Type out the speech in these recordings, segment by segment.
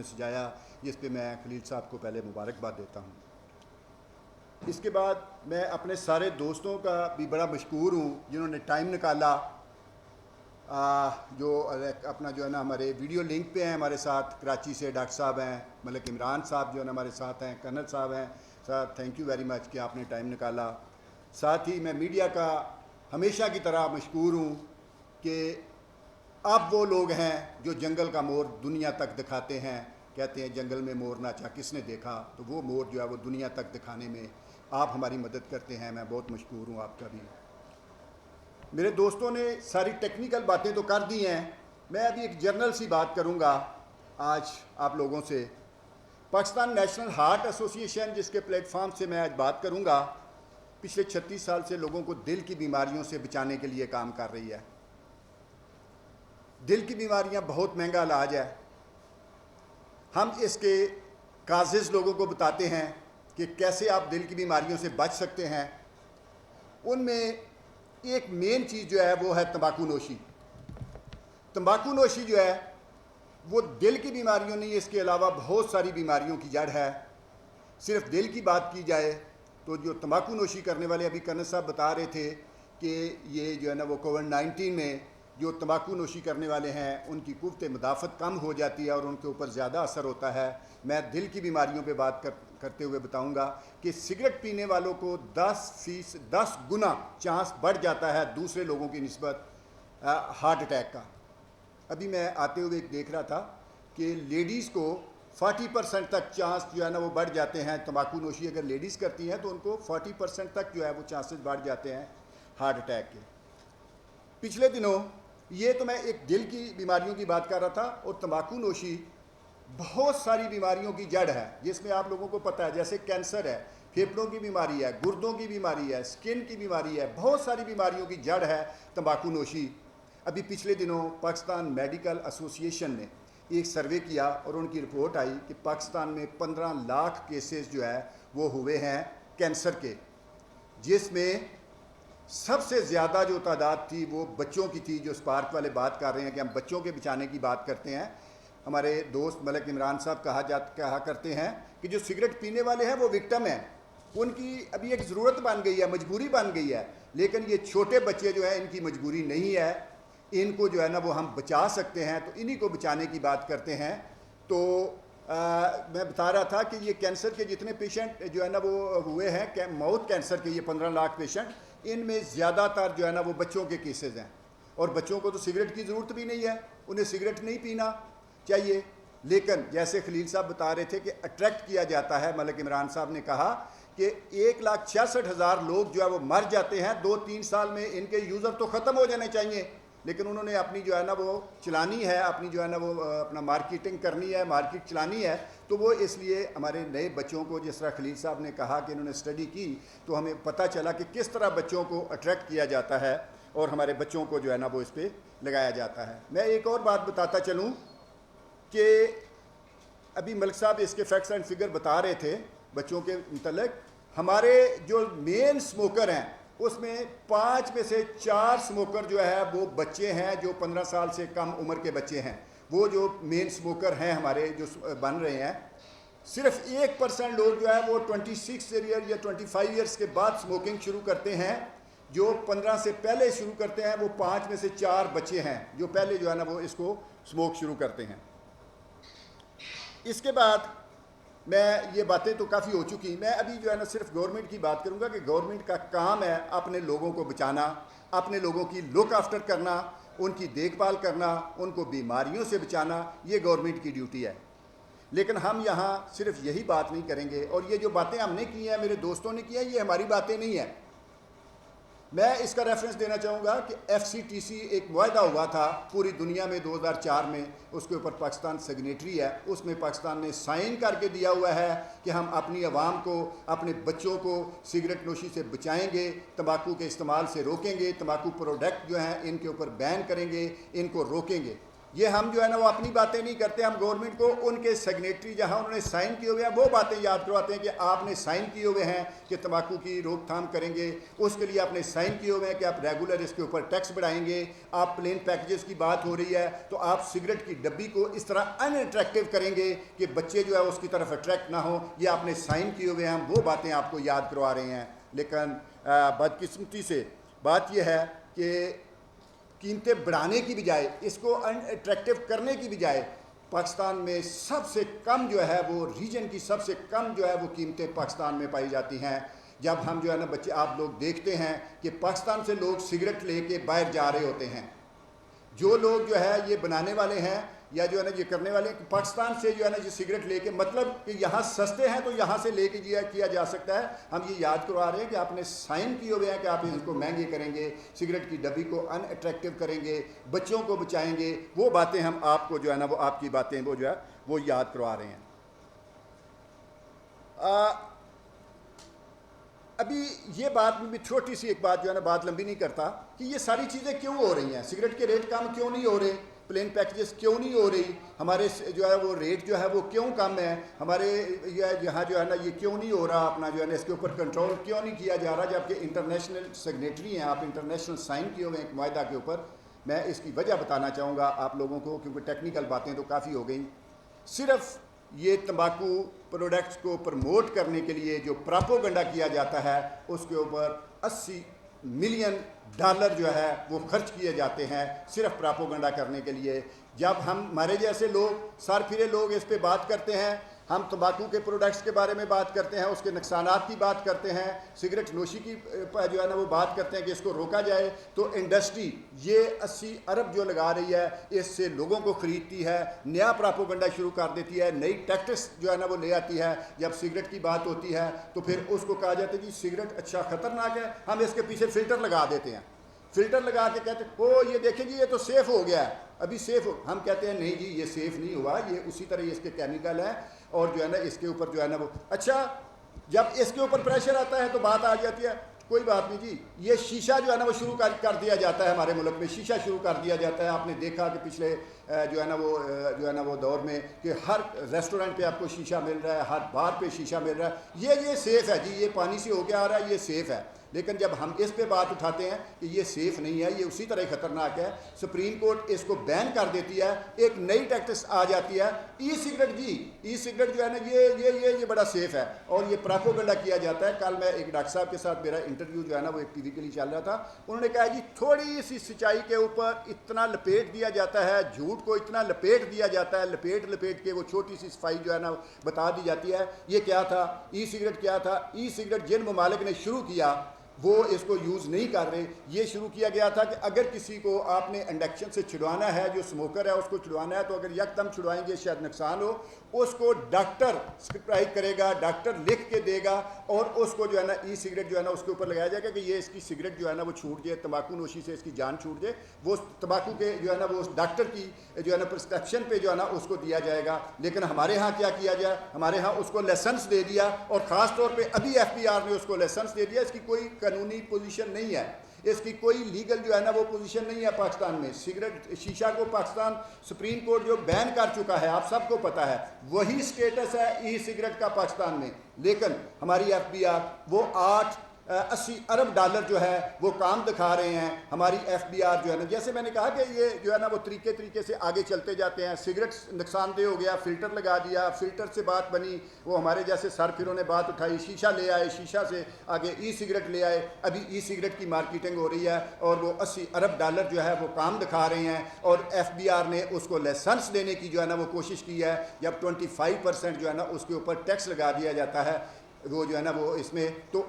نے سجایا، جس پہ میں خلیل صاحب کو پہلے مبارکباد دیتا ہوں۔ اس کے بعد میں اپنے سارے دوستوں کا بھی بڑا مشکور ہوں جنہوں نے ٹائم نکالا، جو اپنا جو ہے نا ہمارے ویڈیو لنک پہ ہیں ہمارے ساتھ، کراچی سے ڈاکٹر صاحب ہیں، ملک عمران صاحب جو ہے نا ہمارے ساتھ ہیں، کرنل صاحب ہیں، sir thank you very much کہ آپ نے ٹائم نکالا۔ ساتھ ہی میں میڈیا کا ہمیشہ کی طرح مشکور ہوں کہ اب وہ لوگ ہیں جو جنگل کا مور دنیا تک دکھاتے ہیں، کہتے ہیں جنگل میں مور ناچا کس نے دیکھا، تو وہ مور جو ہے وہ دنیا تک دکھانے میں آپ ہماری مدد کرتے ہیں، میں بہت مشکور ہوں آپ کا بھی۔ میرے دوستوں نے ساری ٹیکنیکل باتیں تو کر دی ہیں، میں ابھی ایک جنرل سی بات کروں گا آج آپ لوگوں سے۔ پاکستان نیشنل ہارٹ ایسوسی ایشن، جس کے پلیٹ فارم سے میں آج بات کروں گا، پچھلے 36 سال سے لوگوں کو دل کی بیماریوں سے بچانے کے لیے کام کر رہی ہے۔ دل کی بیماریاں بہت مہنگا علاج ہے۔ ہم اس کے کازز لوگوں کو بتاتے ہیں کہ کیسے آپ دل کی بیماریوں سے بچ سکتے ہیں۔ ان میں ایک مین چیز جو ہے وہ ہے تمباکو نوشی۔ تمباکو نوشی جو ہے وہ دل کی بیماریوں نہیں، اس کے علاوہ بہت ساری بیماریوں کی جڑ ہے۔ صرف دل کی بات کی جائے تو جو تمباکو نوشی کرنے والے، ابھی کرنل صاحب بتا رہے تھے کہ یہ جو ہے نا وہ کووڈ-19 میں جو تمباکو نوشی کرنے والے ہیں ان کی قوت مدافعت کم ہو جاتی ہے اور ان کے اوپر زیادہ اثر ہوتا ہے۔ میں دل کی بیماریوں پہ بات کرتے ہوئے بتاؤں گا کہ سگریٹ پینے والوں کو 10 گنا چانس بڑھ جاتا ہے دوسرے لوگوں کی نسبت ہارٹ اٹیک کا۔ ابھی میں آتے ہوئے دیکھ رہا تھا کہ لیڈیز کو 40% تک چانس جو ہے نا وہ بڑھ جاتے ہیں، تمباکو نوشی اگر لیڈیز کرتی ہیں تو ان کو 40% تک جو ہے وہ چانسز بڑھ جاتے ہیں ہارٹ اٹیک کے۔ پچھلے دنوں یہ تو میں ایک دل کی بیماریوں کی بات کر رہا تھا، اور تمباکو نوشی بہت ساری بیماریوں کی جڑ ہے، جس میں آپ لوگوں کو پتہ ہے جیسے کینسر ہے، پھیپھڑوں کی بیماری ہے، گردوں کی بیماری ہے، سکن کی بیماری ہے، بہت ساری بیماریوں کی جڑ ہے تمباکو نوشی۔ ابھی پچھلے دنوں پاکستان میڈیکل ایسوسی ایشن نے ایک سروے کیا اور ان کی رپورٹ آئی کہ پاکستان میں 15 لاکھ کیسز جو ہے وہ ہوئے ہیں کینسر کے، جس میں سب سے زیادہ جو تعداد تھی وہ بچوں کی تھی، جو سپارک والے بات کر رہے ہیں کہ ہم بچوں کے بچانے کی بات کرتے ہیں۔ ہمارے دوست ملک عمران صاحب کہا کرتے ہیں کہ جو سگریٹ پینے والے ہیں وہ وکٹم ہیں، ان کی ابھی ایک ضرورت بن گئی ہے، مجبوری بن گئی ہے، لیکن یہ چھوٹے بچے جو ہیں ان کی مجبوری نہیں ہے، ان کو جو ہے نا وہ ہم بچا سکتے ہیں، تو انہی کو بچانے کی بات کرتے ہیں۔ تو میں بتا رہا تھا کہ یہ کینسر کے جتنے پیشنٹ جو ہے نا وہ ہوئے ہیں موت کینسر کے، یہ 15 لاکھ پیشنٹ، ان میں زیادہ تر جو ہے نا وہ بچوں کے کیسز ہیں، اور بچوں کو تو سگریٹ کی ضرورت بھی نہیں ہے، انہیں سگریٹ نہیں پینا چاہیے، لیکن جیسے خلیل صاحب بتا رہے تھے کہ اٹریکٹ کیا جاتا ہے۔ ملک عمران صاحب نے کہا کہ 1,66,000 لوگ جو ہے وہ مر جاتے ہیں 2-3 سال میں، ان کے یوزر تو ختم ہو جانے چاہیے، لیکن انہوں نے اپنی جو ہے نا وہ چلانی ہے، اپنی جو ہے نا وہ اپنا مارکیٹنگ کرنی ہے، مارکیٹ چلانی ہے، تو وہ اس لیے ہمارے نئے بچوں کو، جس طرح خلیل صاحب نے کہا کہ انہوں نے اسٹڈی کی تو ہمیں پتہ چلا کہ کس طرح بچوں کو اٹریکٹ کیا جاتا ہے اور ہمارے بچوں کو جو ہے نا وہ اس پہ لگایا جاتا ہے۔ میں ایک اور بات بتاتا چلوں کہ ابھی ملک صاحب اس کے فیکٹس اینڈ فگر بتا رہے تھے بچوں کے متعلق، ہمارے جو مین سموکر ہیں اس میں 5 میں سے 4 سموکر جو ہے وہ بچے ہیں، جو 15 سال سے کم عمر کے بچے ہیں، وہ جو مین سموکر ہیں ہمارے جو بن رہے ہیں۔ صرف 1% لوگ جو ہے وہ 26 ایئر یا 25 ایئرس کے بعد سموکنگ شروع کرتے ہیں، جو 15 سے پہلے شروع کرتے ہیں وہ 5 میں سے 4 بچے ہیں جو پہلے جو ہے نا وہ اس کو سموک شروع کرتے ہیں۔ اس کے بعد میں یہ باتیں تو کافی ہو چکی، میں ابھی جو ہے نا صرف گورنمنٹ کی بات کروں گا کہ گورنمنٹ کا کام ہے اپنے لوگوں کو بچانا، اپنے لوگوں کی لک آفٹر کرنا، ان کی دیکھ بھال کرنا، ان کو بیماریوں سے بچانا، یہ گورنمنٹ کی ڈیوٹی ہے۔ لیکن ہم یہاں صرف یہی بات نہیں کریں گے، اور یہ جو باتیں ہم نے کی ہیں، میرے دوستوں نے کی ہیں، یہ ہماری باتیں نہیں ہیں۔ میں اس کا ریفرنس دینا چاہوں گا کہ FCTC ایک معاہدہ ہوا تھا پوری دنیا میں 2004 میں، اس کے اوپر پاکستان سگنیٹری ہے، اس میں پاکستان نے سائن کر کے دیا ہوا ہے کہ ہم اپنی عوام کو، اپنے بچوں کو سگریٹ نوشی سے بچائیں گے، تمباکو کے استعمال سے روکیں گے، تمباکو پروڈکٹ جو ہیں ان کے اوپر بین کریں گے، ان کو روکیں گے۔ یہ ہم جو ہے نا وہ اپنی باتیں نہیں کرتے, ہم گورنمنٹ کو ان کے سگنیٹری جہاں انہوں نے سائن کیے ہوئے ہیں وہ باتیں یاد کرواتے ہیں کہ آپ نے سائن کیے ہوئے ہیں کہ تمباکو کی روک تھام کریں گے, اس کے لیے آپ نے سائن کیے ہوئے ہیں کہ آپ ریگولر اس کے اوپر ٹیکس بڑھائیں گے, آپ پلین پیکجز کی بات ہو رہی ہے تو آپ سگریٹ کی ڈبی کو اس طرح ان اٹریکٹیو کریں گے کہ بچے جو ہے اس کی طرف اٹریکٹ نہ ہوں, یہ آپ نے سائن کیے ہوئے ہیں, ہم وہ باتیں آپ کو یاد کروا رہے ہیں. لیکن بدقسمتی سے بات یہ ہے کہ قیمتیں بڑھانے کی بجائے, اس کو ان اٹریکٹیو کرنے کی بجائے, پاکستان میں سب سے کم جو ہے وہ ریجن کی سب سے کم جو ہے وہ قیمتیں پاکستان میں پائی جاتی ہیں. جب ہم جو ہے نا بچے آپ لوگ دیکھتے ہیں کہ پاکستان سے لوگ سگریٹ لے کے باہر جا رہے ہوتے ہیں, جو لوگ جو ہے یہ بنانے والے ہیں یا جو ہے نا یہ کرنے والے ہیں, پاکستان سے جو ہے نا یہ سگریٹ لے کے, مطلب کہ یہاں سستے ہیں تو یہاں سے لے کے کیا جا سکتا ہے. ہم یہ یاد کروا رہے ہیں کہ آپ نے سائن کیے ہوئے ہیں کہ آپ ان کو مہنگے کریں گے, سگریٹ کی ڈبی کو ان اٹریکٹیو کریں گے, بچوں کو بچائیں گے, وہ باتیں ہم آپ کو جو ہے نا وہ آپ کی باتیں وہ جو ہے وہ یاد کروا رہے ہیں. ابھی یہ بات میں بھی چھوٹی سی ایک بات جو ہے نا بات لمبی نہیں کرتا کہ یہ ساری چیزیں کیوں ہو رہی ہیں, سگریٹ کے ریٹ کم کیوں نہیں ہو رہے, پلین پیکجز کیوں نہیں ہو رہی, ہمارے جو ہے وہ ریٹ جو ہے وہ کیوں کم ہے, ہمارے یہاں جو ہے نا یہ کیوں نہیں ہو رہا, اپنا جو ہے نا اس کے اوپر کنٹرول کیوں نہیں کیا جا رہا, جبکہ انٹرنیشنل سگنیٹری ہیں, آپ انٹرنیشنل سائن کیے ہوئے ہیں ایک معاہدہ کے اوپر. میں اس کی وجہ بتانا چاہوں گا آپ لوگوں کو کیونکہ ٹیکنیکل باتیں تو کافی ہو گئیں. صرف یہ تمباکو پروڈکٹس کو پروموٹ کرنے کے لیے جو پراپوگنڈا کیا جاتا ہے اس کے اوپر $80 ملین جو ہے وہ خرچ کیے جاتے ہیں صرف پراپوگنڈا کرنے کے لیے. جب ہمارے جیسے لوگ سر پھرے لوگ اس پہ بات کرتے ہیں, ہم تمباکو کے پروڈکٹس کے بارے میں بات کرتے ہیں, اس کے نقصانات کی بات کرتے ہیں, سگریٹ نوشی کی جو ہے نا وہ بات کرتے ہیں کہ اس کو روکا جائے, تو انڈسٹری یہ 80 ارب جو لگا رہی ہے اس سے لوگوں کو خریدتی ہے, نیا پراپوگنڈا شروع کر دیتی ہے, نئی ٹیکٹس جو ہے نا وہ لے آتی ہے. جب سگریٹ کی بات ہوتی ہے تو پھر اس کو کہا جاتا ہے جی سگریٹ اچھا خطرناک ہے, ہم اس کے پیچھے فلٹر لگا دیتے ہیں, فلٹر لگا کے کہتے ہیں او یہ دیکھیں جی یہ تو سیف ہو گیا ہے, ابھی سیف ہو, ہم کہتے ہیں نہیں جی یہ سیف نہیں ہوا, یہ اسی طرح اس کے کیمیکل ہیں اور جو ہے نا اس کے اوپر جو ہے نا وہ اچھا. جب اس کے اوپر پریشر آتا ہے تو بات آ جاتی ہے کوئی بات نہیں جی, یہ شیشہ جو ہے نا وہ شروع کر دیا جاتا ہے, ہمارے ملک میں شیشہ شروع کر دیا جاتا ہے. آپ نے دیکھا کہ پچھلے جو ہے نا وہ دور میں کہ ہر ریسٹورنٹ پہ آپ کو شیشہ مل رہا ہے, ہر بار پہ شیشہ مل رہا ہے, یہ سیف ہے جی, یہ پانی سے ہو کے آ رہا ہے, یہ سیف ہے. لیکن جب ہم اس پہ بات اٹھاتے ہیں کہ یہ سیف نہیں ہے, یہ اسی طرح خطرناک ہے, سپریم کورٹ اس کو بین کر دیتی ہے, ایک نئی ٹیکٹس آ جاتی ہے ای سگریٹ. جی ای سگریٹ جو ہے نا یہ بڑا سیف ہے اور یہ پراپوگنڈا کیا جاتا ہے. کل میں ایک ڈاکٹر صاحب کے ساتھ میرا انٹرویو جو ہے نا وہ ایک ٹی وی کے لیے چل رہا تھا, انہوں نے کہا جی تھوڑی سی سچائی کے اوپر اتنا لپیٹ دیا جاتا ہے, جھوٹ کو اتنا لپیٹ دیا جاتا ہے, لپیٹ کے وہ چھوٹی سی صفائی جو ہے نا بتا دی جاتی ہے. یہ کیا تھا ای سگریٹ, کیا تھا ای سگریٹ, جن ممالک نے شروع کیا وہ اس کو یوز نہیں کر رہے. یہ شروع کیا گیا تھا کہ اگر کسی کو آپ نے انڈکشن سے چھڑوانا ہے, جو اسموکر ہے اس کو چھڑوانا ہے, تو اگر یکدم چھڑوائیں گے شاید نقصان ہو, اس کو ڈاکٹر سپرائز کرے گا, ڈاکٹر لکھ کے دے گا اور اس کو جو ہے نا ای سگریٹ جو ہے نا اس کے اوپر لگایا جائے گا کہ یہ اس کی سگریٹ جو ہے نا وہ چھوٹ جائے, تمباکو نوشی سے اس کی جان چھوٹ جائے. وہ تمباکو کے جو ہے نا وہ اس ڈاکٹر کی جو ہے نا پرسکرپشن پہ جو ہے نا اس کو دیا جائے گا. لیکن ہمارے ہاں کیا کیا جائے, ہمارے ہاں اس کو لائسنس دے دیا, اور خاص طور پہ ابھی FBR نے اس کو لائسنس دے دیا. اس کی کوئی قانونی پوزیشن نہیں ہے, اس کی کوئی لیگل جو ہے نا وہ پوزیشن نہیں ہے پاکستان میں. سگریٹ شیشہ کو پاکستان سپریم کورٹ جو بین کر چکا ہے, آپ سب کو پتہ ہے, وہی سٹیٹس ہے ای سگریٹ کا پاکستان میں. لیکن ہماری FBR وہ $80 ارب جو ہے وہ کام دکھا رہے ہیں. ہماری FBR جو ہے نا, جیسے میں نے کہا کہ یہ جو ہے نا وہ طریقے سے آگے چلتے جاتے ہیں. سگریٹ نقصان دہ ہو گیا, فلٹر لگا دیا, فلٹر سے بات بنی, وہ ہمارے جیسے سر پھروں نے بات اٹھائی, شیشہ لے آئے, شیشہ سے آگے ای سگریٹ لے آئے. ابھی ای سگریٹ کی مارکیٹنگ ہو رہی ہے اور وہ $80 ارب جو ہے وہ کام دکھا رہے ہیں, اور FBR نے اس کو لائسنس دینے کی جو ہے نا وہ کوشش کی ہے. جب 25% جو ہے نا اس کے اوپر ٹیکس لگا دیا جاتا ہے وہ جو ہے نا وہ اس میں, تو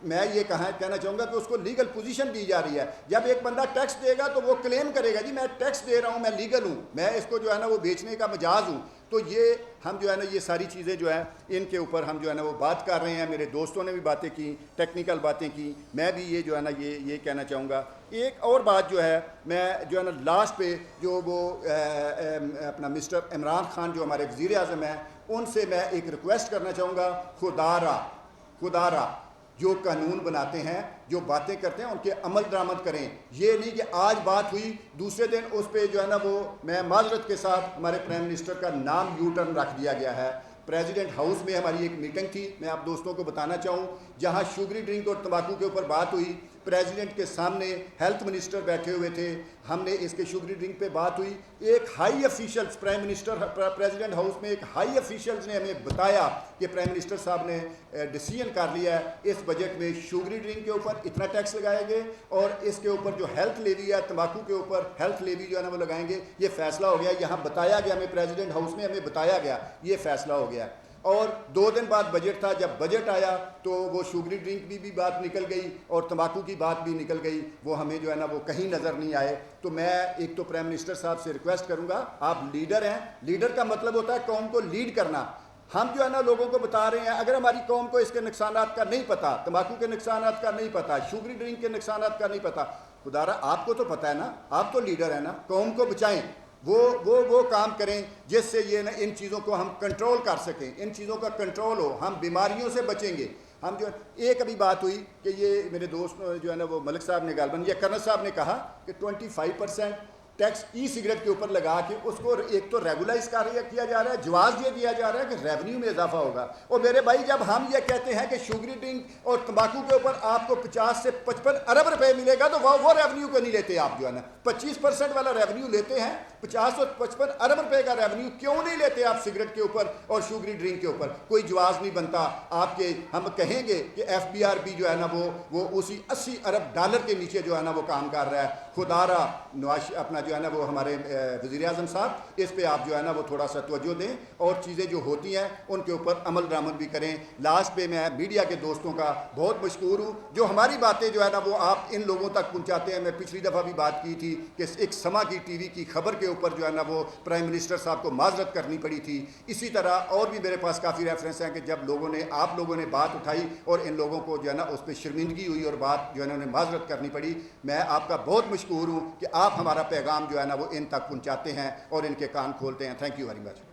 میں یہ کہنا چاہوں گا کہ اس کو لیگل پوزیشن دی جا رہی ہے. جب ایک بندہ ٹیکس دے گا تو وہ کلیم کرے گا جی میں ٹیکس دے رہا ہوں, میں لیگل ہوں, میں اس کو جو ہے نا وہ بیچنے کا مجاز ہوں. تو یہ ہم جو ہے نا یہ ساری چیزیں جو ہیں ان کے اوپر ہم جو ہے نا وہ بات کر رہے ہیں. میرے دوستوں نے بھی باتیں کی, ٹیکنیکل باتیں کی, میں بھی یہ جو ہے نا یہ کہنا چاہوں گا. ایک اور بات جو ہے میں جو ہے نا لاسٹ پہ جو وہ اپنا مسٹر عمران خان جو ہمارے وزیر اعظم ہیں, ان سے میں ایک ریکویسٹ کرنا چاہوں گا, خدا را جو قانون بناتے ہیں, جو باتیں کرتے ہیں, ان کے عمل درآمد کریں. یہ نہیں کہ آج بات ہوئی دوسرے دن اس پہ جو ہے نا وہ, میں معذرت کے ساتھ ہمارے پرائم منسٹر کا نام یو ٹرن رکھ دیا گیا ہے. پریزیڈنٹ ہاؤس میں ہماری ایک میٹنگ تھی, میں آپ دوستوں کو بتانا چاہوں, جہاں شوگری ڈرنک اور تمباکو کے اوپر بات ہوئی. پریزیڈنٹ کے سامنے ہیلتھ منسٹر بیٹھے ہوئے تھے, ہم نے اس کے شوگری ڈرنک پہ بات ہوئی. ایک high officials, prime minister president house میں ایک ہائی افیشلز نے ہمیں بتایا کہ پرائم منسٹر صاحب نے ڈیسیژن کر لیا ہے اس بجٹ میں شوگری ڈرنک کے اوپر اتنا ٹیکس لگائیں گے, اور اس کے اوپر جو ہیلتھ لیوی ہے تمباکو کے اوپر ہیلتھ لیوی جو ہے نا وہ لگائیں گے. یہ فیصلہ ہو گیا, یہاں بتایا گیا ہمیں, پریزیڈنٹ ہاؤس میں ہمیں بتایا گیا یہ فیصلہ ہو گیا. اور 2 دن بعد بجٹ تھا, جب بجٹ آیا تو وہ شوگری ڈرنک بھی بات نکل گئی اور تمباکو کی بات بھی نکل گئی, وہ ہمیں جو ہے نا وہ کہیں نظر نہیں آئے. تو میں ایک تو پرائم منسٹر صاحب سے ریکویسٹ کروں گا, آپ لیڈر ہیں, لیڈر کا مطلب ہوتا ہے قوم کو لیڈ کرنا. ہم جو ہے نا لوگوں کو بتا رہے ہیں, اگر ہماری قوم کو اس کے نقصانات کا نہیں پتا, تمباکو کے نقصانات کا نہیں پتا, شوگری ڈرنک کے نقصانات کا نہیں پتا, خدا را آپ کو تو پتہ ہے نا, آپ تو لیڈر ہیں نا, قوم کو بچائیں. وہ کام کریں جس سے یہ نا ان چیزوں کو ہم کنٹرول کر سکیں, ان چیزوں کا کنٹرول ہو, ہم بیماریوں سے بچیں گے. ہم جو ایک ابھی بات ہوئی کہ یہ میرے دوست جو ہے نا وہ ملک صاحب نے غالباً یا کرنل صاحب نے کہا کہ 25% ٹیکس ای سگریٹ کے اوپر لگا کے اس کو ایک تو ریگولائز کیا جا رہا ہے, جواز یہ دیا جا رہا ہے کہ ریونیو میں اضافہ ہوگا. اور میرے بھائی جب ہم یہ کہتے ہیں کہ شوگری ڈرنک اور تمباکو کے اوپر آپ کو 50 سے 55 ارب روپے ملے گا, تو وہ ریونیو کو نہیں لیتے آپ, جو ہے نا 25% والا ریونیو لیتے ہیں, 50 اور 55 ارب روپے کا ریونیو کیوں نہیں لیتے آپ سگریٹ کے اوپر اور شوگری ڈرنک کے اوپر؟ کوئی جواز نہیں بنتا آپ کے. ہم کہیں گے کہ FBRB جو ہے نا وہ اسی 80 ارب ڈالر کے نیچے جو ہے نا وہ کام کر رہا ہے. خدا را نواز اپنا جو ہے نا وہ ہمارے وزیر اعظم صاحب, اس پہ آپ جو ہے نا وہ تھوڑا سا توجہ دیں اور چیزیں جو ہوتی ہیں ان کے اوپر عمل درآمد بھی کریں. لاسٹ پہ میں میڈیا کے دوستوں کا بہت مشکور ہوں جو ہماری باتیں جو ہے نا وہ آپ ان لوگوں تک پہنچاتے ہیں. میں پچھلی دفعہ بھی بات کی تھی کہ ایک سما کی ٹی وی کی خبر کے اوپر جو ہے نا وہ پرائم منسٹر صاحب کو معذرت کرنی پڑی تھی. اسی طرح اور بھی میرے پاس کافی ریفرنس ہیں کہ جب آپ لوگوں نے بات اٹھائی اور ان لوگوں کو جو ہے نا اس پہ شرمندگی ہوئی اور بات جو ہے نا انہیں معذرت کرنی پڑی. میں آپ کا بہت مشکور ہوں کہ آپ ہمارا پیغام جو ہے نا وہ ان تک پہنچاتے ہیں اور ان کے کان کھولتے ہیں. Thank you very much.